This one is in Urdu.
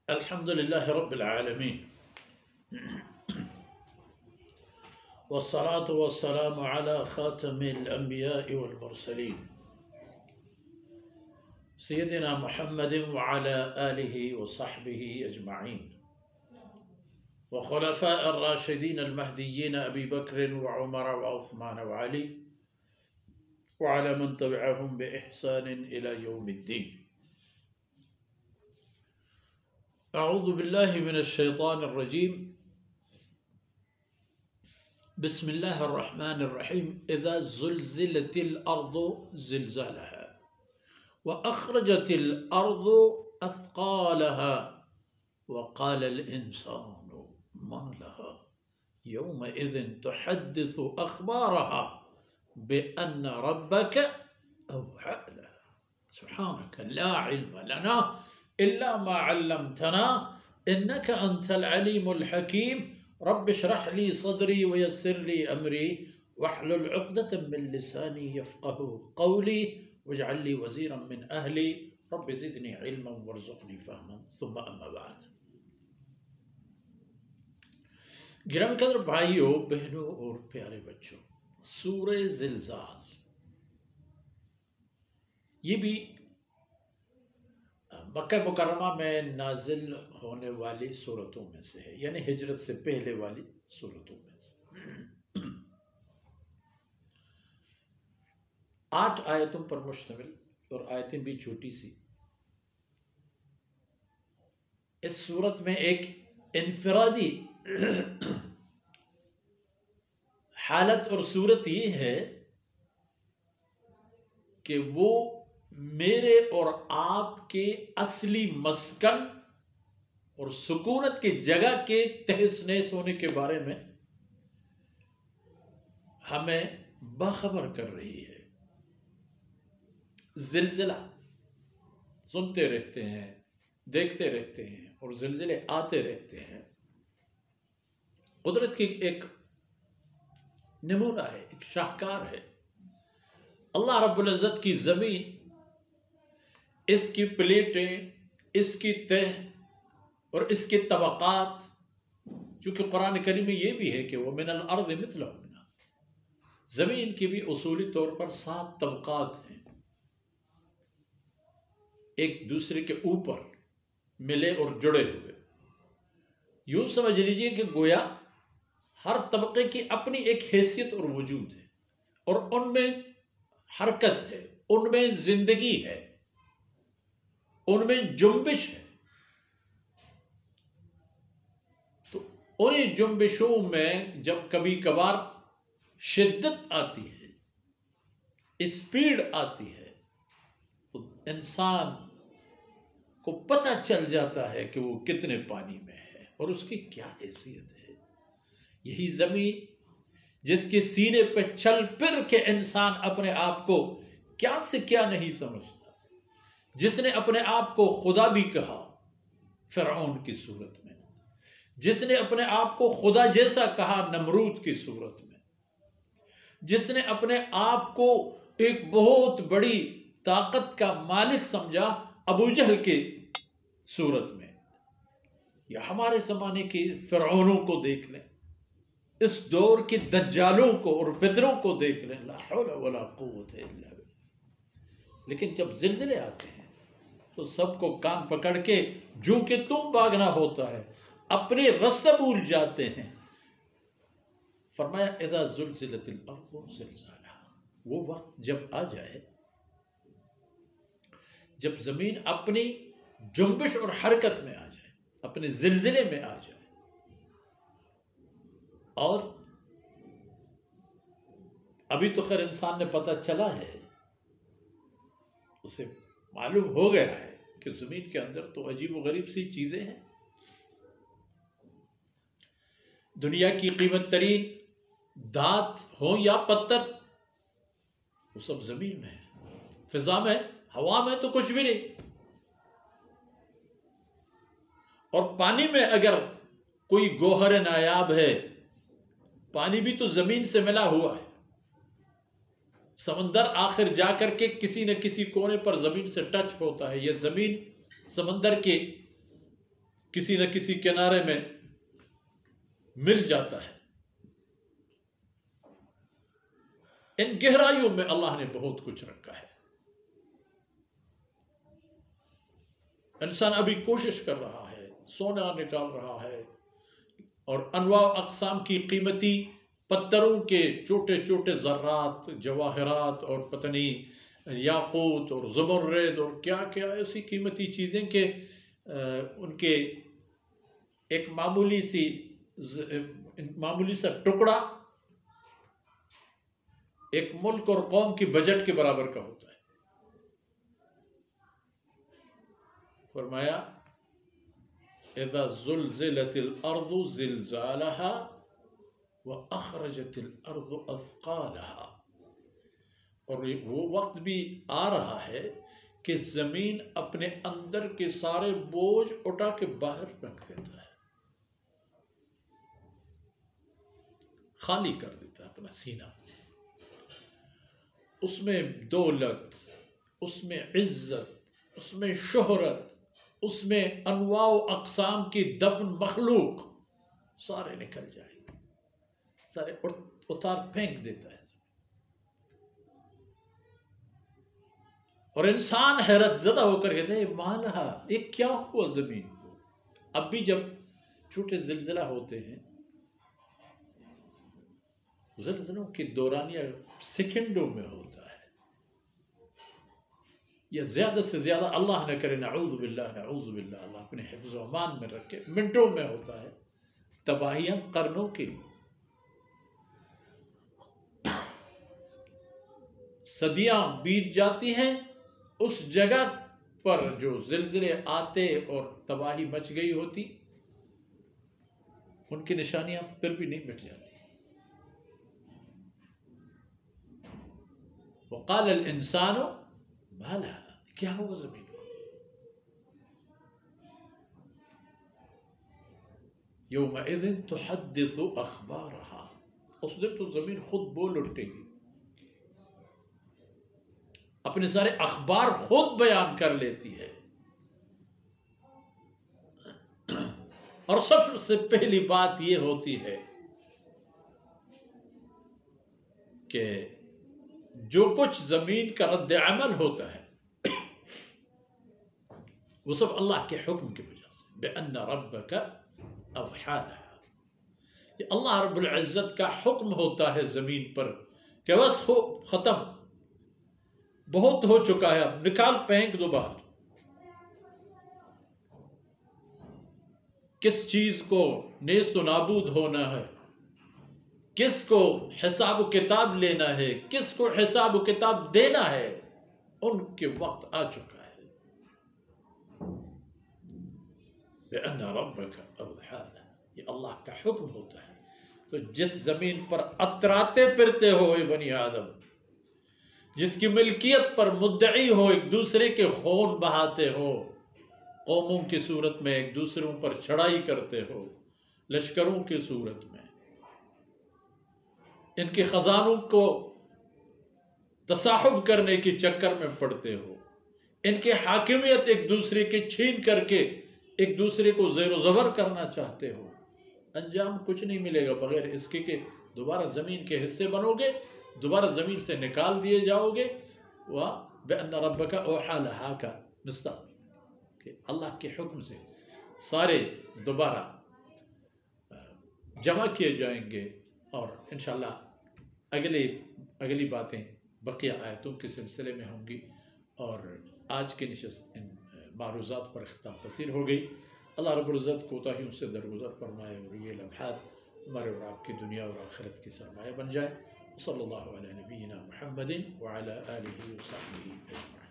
الحمد لله رب العالمين والصلاة والسلام على خاتم الأنبياء والمرسلين سيدنا محمد وعلى آله وصحبه أجمعين وخلفاء الراشدين المهديين أبي بكر وعمر وعثمان وعلي وعلى من تبعهم بإحسان إلى يوم الدين. أعوذ بالله من الشيطان الرجيم. بسم الله الرحمن الرحيم. إذا زلزلت الأرض زلزالها وأخرجت الأرض أثقالها وقال الإنسان ما لها يومئذ تحدث أخبارها بأن ربك أوحى لها. سبحانك لا علم لنا إلا ما علمتنا إنك أنت العليم الحكيم. رب اشرح لي صدري ويسر لي أمري واحلل عقدة من لساني يفقه قولي واجعل لي وزيرا من أهلي رب زدني علما وارزقني فهما. ثم أما بعد. گرامی قدر بھائیوں، بہنوں اور پیارے بچوں، سورہ زلزال یہ بھی مکہ مکرمہ میں نازل ہونے والی سورتوں میں سے ہے، یعنی ہجرت سے پہلے والی سورتوں میں سے 8 آیتوں پر مشتمل، اور آیتیں بھی چھوٹی سی. اس سورت میں ایک انفرادی حالت اور صورت یہ ہے کہ وہ میرے اور آپ کے اصلی مسکن اور سکونت کی جگہ کے تہس نہس ہونے کے بارے میں ہمیں باخبر کر رہی ہے. زلزلہ سنتے رہتے ہیں، دیکھتے رہتے ہیں، اور زلزلے آتے رہتے ہیں. قدرت کی ایک نمونہ ہے، ایک شاہکار ہے. اللہ رب العزت کی زمین، اس کی پلیٹیں، اس کی تہ اور اس کے طبقات، چونکہ قرآن کریم میں یہ بھی ہے کہ وہ من الارض مثلہن، زمین کی بھی اصولی طور پر 7 طبقات ہیں، ایک دوسرے کے اوپر ملے اور جڑے ہوئے. یوں سمجھ لیجئے کہ گویا ہر طبقے کی اپنی ایک حیثیت اور وجود ہے، اور ان میں حرکت ہے، ان میں زندگی ہے، ان میں جنبش ہے. تو انہیں جنبشوں میں جب کبھی کبھار شدت آتی ہے، اسپیڈ آتی ہے، تو انسان کو پتہ چل جاتا ہے کہ وہ کتنے پانی میں ہے اور اس کی کیا حیثیت ہے. یہی زمین جس کے سینے پہ چل پھر کے انسان اپنے آپ کو کیا سے کیا نہیں سمجھتا، جس نے اپنے آپ کو خدا بھی کہا فرعون کی صورت میں، جس نے اپنے آپ کو خدا جیسا کہا نمرود کی صورت میں، جس نے اپنے آپ کو ایک بہت بڑی طاقت کا مالک سمجھا ابو جہل کی صورت میں، یا ہمارے زمانے کے فرعونوں کو دیکھ لیں، اس دور کے دجالوں کو اور فتنوں کو دیکھ لیں، لا حول ولا قوت الا باللہ. لیکن جب زلزلے آتے ہیں تو سب کو کان پکڑ کے جو کہ تم بھاگنا ہوتا ہے، اپنے رستہ بھول جاتے ہیں. فرمایا اذا زلزلت الارض زلزالها، وہ وقت جب آ جائے جب زمین اپنی جنبش اور حرکت میں آ جائے، اپنے زلزلے میں آ جائے، اور ابھی تو خیر انسان نے پتہ چلا ہے، اسے معلوم ہو گیا ہے کہ زمین کے اندر تو عجیب و غریب سی چیزیں ہیں. دنیا کی قیمت ترین دھات ہوں یا پتھر، وہ سب زمین میں ہے. فضا میں، ہوا میں تو کچھ بھی نہیں. اور پانی میں اگر کوئی گوہر نایاب ہے، پانی بھی تو زمین سے ملا ہوا ہے. سمندر آخر جا کر کے کسی نہ کسی کونے پر زمین سے ٹچ ہوتا ہے. یہ زمین سمندر کے کسی نہ کسی کنارے میں مل جاتا ہے۔ ان گہرائیوں میں اللہ نے بہت کچھ رکھا ہے۔ انسان ابھی کوشش کر رہا ہے، سونا نکال رہا ہے اور انواع اقسام کی قیمتی پتھروں کے چھوٹے چھوٹے ذرات، جواہرات اور پتہ نہیں یاقوت اور زمرد اور کیا کیا ایسی قیمتی چیزیں کہ ان کے ایک معمولی سا ٹکڑا ایک ملک اور قوم کی بجٹ کے برابر کا ہوتا ہے۔ فرمایا اذا زلزلت الارض زلزالها واخرجت الارض اثقالها، اور وہ وقت بھی آ رہا ہے کہ زمین اپنے اندر کے سارے بوجھ اٹھا کے باہر رکھ دیتا ہے، خالی کر دیتا ہے اپنا سینہ۔ اس میں دولت، اس میں عزت، اس میں شہرت، اس میں انواع و اقسام کی دفن مخلوق سارے نکل جائیں گے، سارے اتار پھینک دیتا ہے۔ اور انسان حیرت زدہ ہو کر کہتا ہے مالہا، یہ کیا ہوا زمین کو؟ اب بھی جب چھوٹے زلزلہ ہوتے ہیں، زلزلوں کی دورانیہ سیکنڈوں میں ہوتا ہے، یا زیادہ سے زیادہ اللہ نہ کرے، نعوذ باللہ نعوذ باللہ، اللہ اپنے حفظ و امان میں رکھے، منٹوں میں ہوتا ہے، تباہیاں قرنوں کی، صدیاں بیت جاتی ہیں اس جگہ پر جو زلزلے آتے اور تباہی مچ گئی ہوتی، ان کی نشانیاں پھر بھی نہیں مٹ جاتی۔ وقال الانسان ما لها، کیا ہوگا زمین کو؟ یومئذ تحدث اخبارها، اس دن تو زمین خود بول اٹھے گی، اپنے سارے اخبار خود بیان کر لیتی ہے۔ اور سب سے پہلی بات یہ ہوتی ہے کہ جو کچھ زمین کا رد عمل ہوتا ہے وہ سب اللہ کے حکم کی وجہ سے، بِأَنَّ رَبَّكَ أَوْحَى لَهَا، یہ اللہ رب العزت کا حکم ہوتا ہے زمین پر کہ بس ہو، ختم، بہت ہو چکا ہے، اب نکال پھینک دو باہر۔ کس چیز کو نیست و نابود ہونا ہے، کس کو حساب و کتاب لینا ہے، کس کو حساب و کتاب دینا ہے، ان کے وقت آ چکا ہے۔ بِأَنَّ رَبَّكَ أَوْحَى لَهَا، یہ اللہ کا حکم ہوتا ہے۔ تو جس زمین پر اتراتے پھرتے ہو اے بنی آدم، جس کی ملکیت پر مدعی ہو، ایک دوسرے کے خون بہاتے ہو، قوموں کی صورت میں ایک دوسروں پر چڑھائی کرتے ہو، لشکروں کی صورت میں ان کے خزانوں کو تصاحب کرنے کے چکر میں پڑتے ہو، ان کے حاکمیت ایک دوسرے کے چھین کر کے ایک دوسرے کو زیر و زبر کرنا چاہتے ہو، انجام کچھ نہیں ملے گا بغیر اس کے کہ دوبارہ زمین کے حصے بنو گے، دوبارہ زمین سے نکال دیے جاؤ گے۔ وَبِأَنَّ رَبَّكَ أَوْحَى لَهَا کا مستقبل کہ اللہ کے حکم سے سارے دوبارہ جمع کیے جائیں گے، اور انشاءاللہ اگلی باتیں بقیہ آیتوں کے سلسلے میں ہوں گی، اور آج کی نشست ان معروضات پر اختتام پذیر ہو گئی۔ اللہ رب العزت کوتاہیوں سے درگزر فرمائے اور یہ لمحات ہمارے اور آپ کی دنیا اور آخرت کی سرمایہ بن جائے۔ صلی اللہ علیہ نبینا محمد وعلی آلہ وصحبہ اجمعین۔